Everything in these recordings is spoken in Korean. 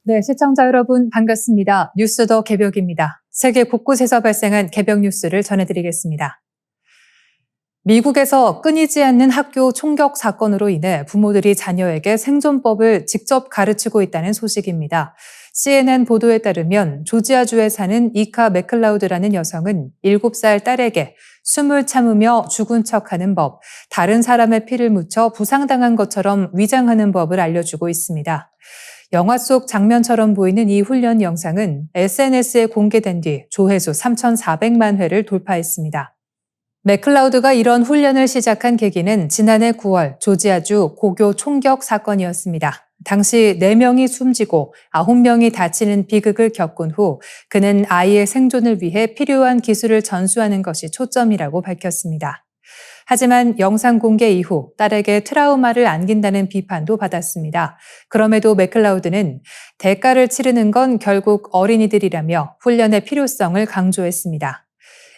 네, 시청자 여러분 반갑습니다. 뉴스 더 개벽입니다. 세계 곳곳에서 발생한 개벽 뉴스를 전해드리겠습니다. 미국에서 끊이지 않는 학교 총격 사건으로 인해 부모들이 자녀에게 생존법을 직접 가르치고 있다는 소식입니다. CNN 보도에 따르면 조지아주에 사는 이카 맥클라우드라는 여성은 7살 딸에게 숨을 참으며 죽은 척하는 법, 다른 사람의 피를 묻혀 부상당한 것처럼 위장하는 법을 알려주고 있습니다. 영화 속 장면처럼 보이는 이 훈련 영상은 SNS에 공개된 뒤 조회수 3,400만 회를 돌파했습니다. 맥클라우드가 이런 훈련을 시작한 계기는 지난해 9월 조지아주 고교 총격 사건이었습니다. 당시 4명이 숨지고 9명이 다치는 비극을 겪은 후 그는 아이의 생존을 위해 필요한 기술을 전수하는 것이 초점이라고 밝혔습니다. 하지만 영상 공개 이후 딸에게 트라우마를 안긴다는 비판도 받았습니다. 그럼에도 맥클라우드는 대가를 치르는 건 결국 어린이들이라며 훈련의 필요성을 강조했습니다.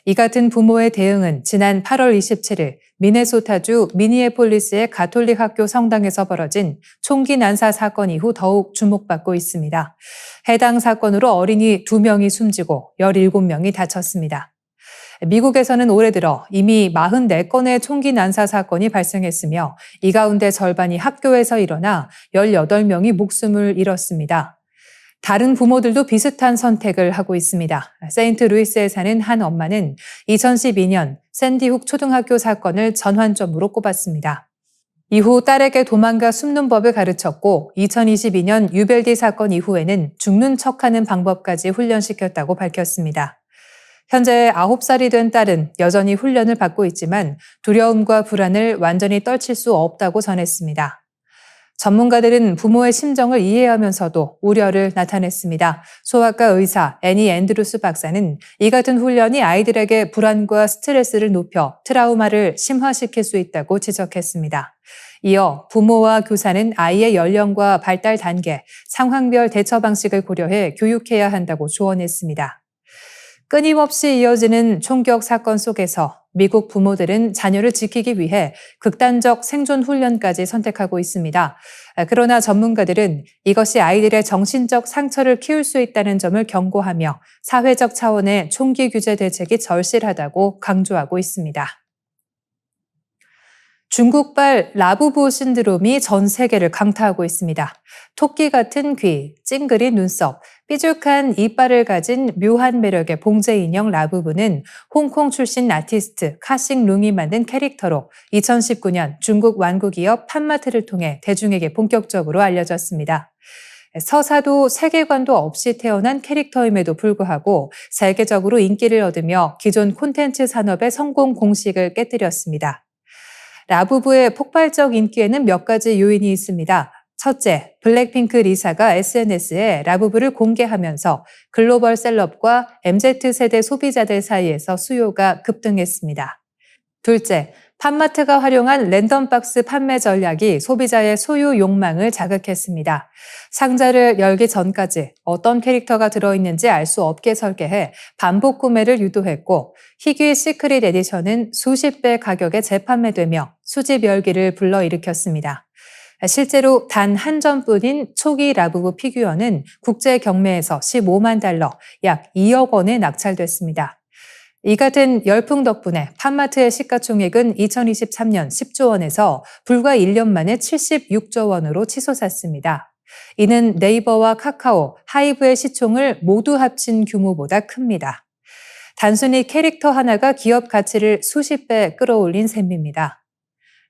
이 같은 부모의 대응은 지난 8월 27일 미네소타주 미니애폴리스의 가톨릭 학교 성당에서 벌어진 총기 난사 사건 이후 더욱 주목받고 있습니다. 해당 사건으로 어린이 2명이 숨지고 17명이 다쳤습니다. 미국에서는 올해 들어 이미 44건의 총기 난사 사건이 발생했으며 이 가운데 절반이 학교에서 일어나 18명이 목숨을 잃었습니다. 다른 부모들도 비슷한 선택을 하고 있습니다. 세인트루이스에 사는 한 엄마는 2012년 샌디훅 초등학교 사건을 전환점으로 꼽았습니다. 이후 딸에게 도망가 숨는 법을 가르쳤고 2022년 유벨디 사건 이후에는 죽는 척하는 방법까지 훈련시켰다고 밝혔습니다. 현재 9살이 된 딸은 여전히 훈련을 받고 있지만 두려움과 불안을 완전히 떨칠 수 없다고 전했습니다. 전문가들은 부모의 심정을 이해하면서도 우려를 나타냈습니다. 소아과 의사 애니 앤드루스 박사는 이 같은 훈련이 아이들에게 불안과 스트레스를 높여 트라우마를 심화시킬 수 있다고 지적했습니다. 이어 부모와 교사는 아이의 연령과 발달 단계, 상황별 대처 방식을 고려해 교육해야 한다고 조언했습니다. 끊임없이 이어지는 총격 사건 속에서 미국 부모들은 자녀를 지키기 위해 극단적 생존 훈련까지 선택하고 있습니다. 그러나 전문가들은 이것이 아이들의 정신적 상처를 키울 수 있다는 점을 경고하며 사회적 차원의 총기 규제 대책이 절실하다고 강조하고 있습니다. 중국발 라부부 신드롬이 전 세계를 강타하고 있습니다. 토끼 같은 귀, 찡그린 눈썹, 삐죽한 이빨을 가진 묘한 매력의 봉제 인형 라부부는 홍콩 출신 아티스트 카싱 룽이 만든 캐릭터로 2019년 중국 완구 기업 판마트를 통해 대중에게 본격적으로 알려졌습니다. 서사도 세계관도 없이 태어난 캐릭터임에도 불구하고 세계적으로 인기를 얻으며 기존 콘텐츠 산업의 성공 공식을 깨뜨렸습니다. 라부부의 폭발적 인기에는 몇 가지 요인이 있습니다. 첫째, 블랙핑크 리사가 SNS에 라부부를 공개하면서 글로벌 셀럽과 MZ세대 소비자들 사이에서 수요가 급등했습니다. 둘째, 판마트가 활용한 랜덤박스 판매 전략이 소비자의 소유 욕망을 자극했습니다. 상자를 열기 전까지 어떤 캐릭터가 들어있는지 알 수 없게 설계해 반복 구매를 유도했고 희귀 시크릿 에디션은 수십 배 가격에 재판매되며 수집 열기를 불러일으켰습니다. 실제로 단 한 점뿐인 초기 라부부 피규어는 국제 경매에서 15만 달러, 약 2억 원에 낙찰됐습니다. 이 같은 열풍 덕분에 판마트의 시가총액은 2023년 10조 원에서 불과 1년 만에 76조 원으로 치솟았습니다. 이는 네이버와 카카오, 하이브의 시총을 모두 합친 규모보다 큽니다. 단순히 캐릭터 하나가 기업 가치를 수십 배 끌어올린 셈입니다.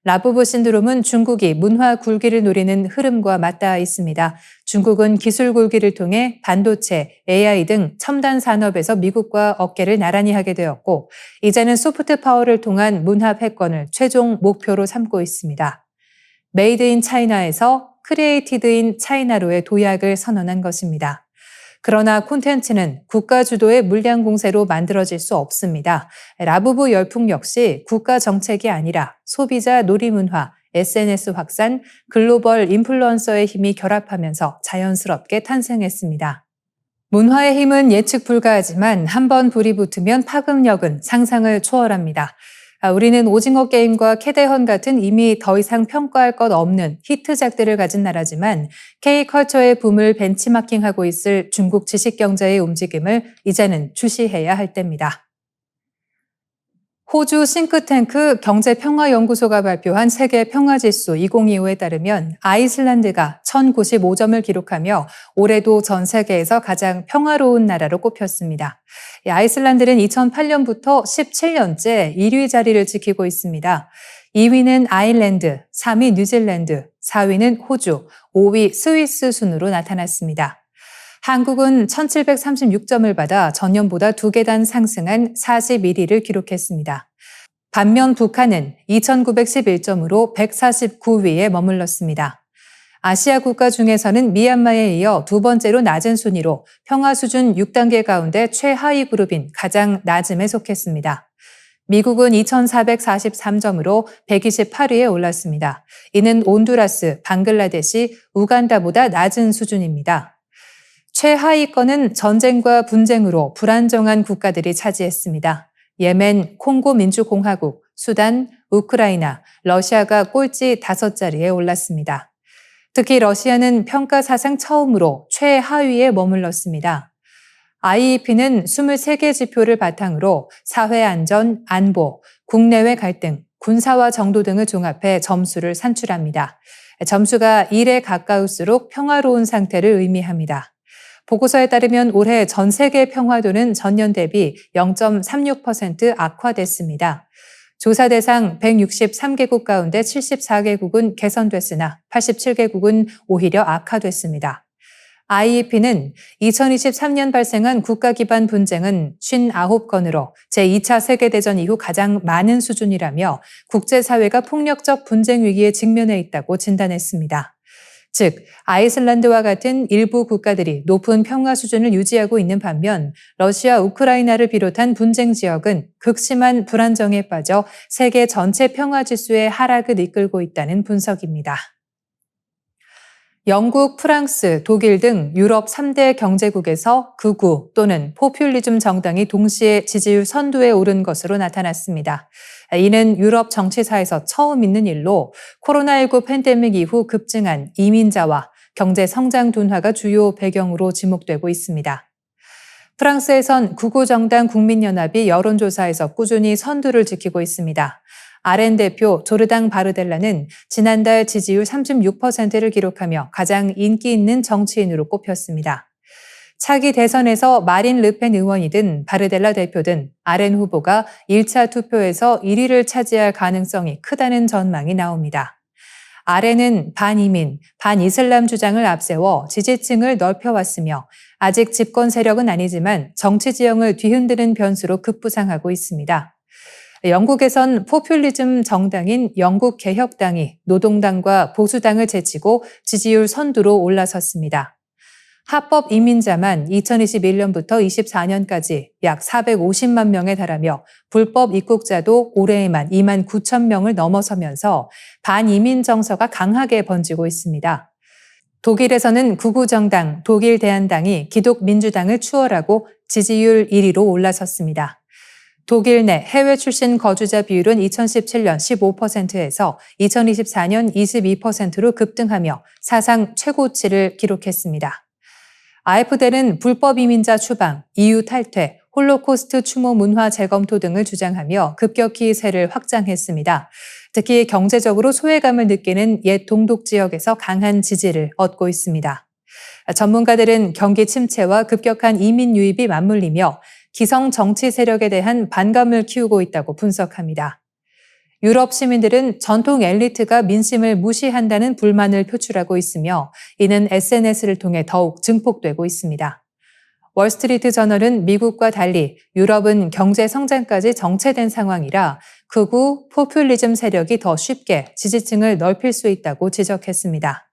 라부부 신드롬은 중국이 문화 굴기를 노리는 흐름과 맞닿아 있습니다. 중국은 기술 굴기를 통해 반도체, AI 등 첨단 산업에서 미국과 어깨를 나란히 하게 되었고 이제는 소프트 파워를 통한 문화 패권을 최종 목표로 삼고 있습니다. 메이드 인 차이나에서 크리에이티드 인 차이나로의 도약을 선언한 것입니다. 그러나 콘텐츠는 국가 주도의 물량 공세로 만들어질 수 없습니다. 라부부 열풍 역시 국가 정책이 아니라 소비자 놀이문화, SNS 확산, 글로벌 인플루언서의 힘이 결합하면서 자연스럽게 탄생했습니다. 문화의 힘은 예측 불가하지만 한번 불이 붙으면 파급력은 상상을 초월합니다. 우리는 오징어 게임과 캐대헌 같은 이미 더 이상 평가할 것 없는 히트작들을 가진 나라지만 K컬처의 붐을 벤치마킹하고 있을 중국 지식경제의 움직임을 이제는 주시해야 할 때입니다. 호주 싱크탱크 경제평화연구소가 발표한 세계평화지수 2025에 따르면 아이슬란드가 1095점을 기록하며 올해도 전 세계에서 가장 평화로운 나라로 꼽혔습니다. 아이슬란드는 2008년부터 17년째 1위 자리를 지키고 있습니다. 2위는 아일랜드, 3위 뉴질랜드, 4위는 호주, 5위 스위스 순으로 나타났습니다. 한국은 1736점을 받아 전년보다 2계단 상승한 41위를 기록했습니다. 반면 북한은 2911점으로 149위에 머물렀습니다. 아시아 국가 중에서는 미얀마에 이어 두 번째로 낮은 순위로 평화 수준 6단계 가운데 최하위 그룹인 가장 낮음에 속했습니다. 미국은 2443점으로 128위에 올랐습니다. 이는 온두라스, 방글라데시, 우간다보다 낮은 수준입니다. 최하위권은 전쟁과 분쟁으로 불안정한 국가들이 차지했습니다. 예멘, 콩고 민주공화국, 수단, 우크라이나, 러시아가 꼴찌 5자리에 올랐습니다. 특히 러시아는 평가 사상 처음으로 최하위에 머물렀습니다. IEP는 23개 지표를 바탕으로 사회 안전, 안보, 국내외 갈등, 군사와 정도 등을 종합해 점수를 산출합니다. 점수가 1에 가까울수록 평화로운 상태를 의미합니다. 보고서에 따르면 올해 전 세계 평화도는 전년 대비 0.36% 악화됐습니다. 조사 대상 163개국 가운데 74개국은 개선됐으나 87개국은 오히려 악화됐습니다. IEP는 2023년 발생한 국가 기반 분쟁은 59건으로 제2차 세계대전 이후 가장 많은 수준이라며 국제사회가 폭력적 분쟁 위기에 직면해 있다고 진단했습니다. 즉, 아이슬란드와 같은 일부 국가들이 높은 평화 수준을 유지하고 있는 반면 러시아, 우크라이나를 비롯한 분쟁 지역은 극심한 불안정에 빠져 세계 전체 평화 지수의 하락을 이끌고 있다는 분석입니다. 영국, 프랑스, 독일 등 유럽 3대 경제국에서 극우 또는 포퓰리즘 정당이 동시에 지지율 선두에 오른 것으로 나타났습니다. 이는 유럽 정치사에서 처음 있는 일로 코로나19 팬데믹 이후 급증한 이민자와 경제 성장 둔화가 주요 배경으로 지목되고 있습니다. 프랑스에선 극우 정당 국민연합이 여론조사에서 꾸준히 선두를 지키고 있습니다. 아렌 대표 조르당 바르델라는 지난달 지지율 36%를 기록하며 가장 인기 있는 정치인으로 꼽혔습니다. 차기 대선에서 마린 르펜 의원이든 바르델라 대표든 아렌 후보가 1차 투표에서 1위를 차지할 가능성이 크다는 전망이 나옵니다. 아렌은 반이민, 반이슬람 주장을 앞세워 지지층을 넓혀왔으며 아직 집권 세력은 아니지만 정치 지형을 뒤흔드는 변수로 급부상하고 있습니다. 영국에선 포퓰리즘 정당인 영국 개혁당이 노동당과 보수당을 제치고 지지율 선두로 올라섰습니다. 합법 이민자만 2021년부터 24년까지 약 450만 명에 달하며 불법 입국자도 올해에만 2만 9천 명을 넘어서면서 반이민 정서가 강하게 번지고 있습니다. 독일에서는 극우 정당 독일 대한당이 기독민주당을 추월하고 지지율 1위로 올라섰습니다. 독일 내 해외 출신 거주자 비율은 2017년 15%에서 2024년 22%로 급등하며 사상 최고치를 기록했습니다. AfD는 불법 이민자 추방, EU 탈퇴, 홀로코스트 추모 문화 재검토 등을 주장하며 급격히 세를 확장했습니다. 특히 경제적으로 소외감을 느끼는 옛 동독 지역에서 강한 지지를 얻고 있습니다. 전문가들은 경기 침체와 급격한 이민 유입이 맞물리며 기성 정치 세력에 대한 반감을 키우고 있다고 분석합니다. 유럽 시민들은 전통 엘리트가 민심을 무시한다는 불만을 표출하고 있으며 이는 SNS를 통해 더욱 증폭되고 있습니다. 월스트리트 저널은 미국과 달리 유럽은 경제 성장까지 정체된 상황이라 극우 포퓰리즘 세력이 더 쉽게 지지층을 넓힐 수 있다고 지적했습니다.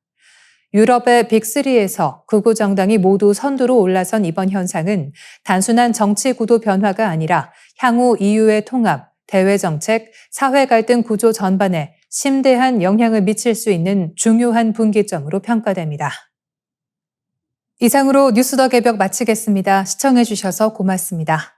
유럽의 빅3에서 극우 정당이 모두 선두로 올라선 이번 현상은 단순한 정치 구도 변화가 아니라 향후 EU의 통합, 대외 정책, 사회 갈등 구조 전반에 심대한 영향을 미칠 수 있는 중요한 분기점으로 평가됩니다. 이상으로 뉴스 더 개벽 마치겠습니다. 시청해 주셔서 고맙습니다.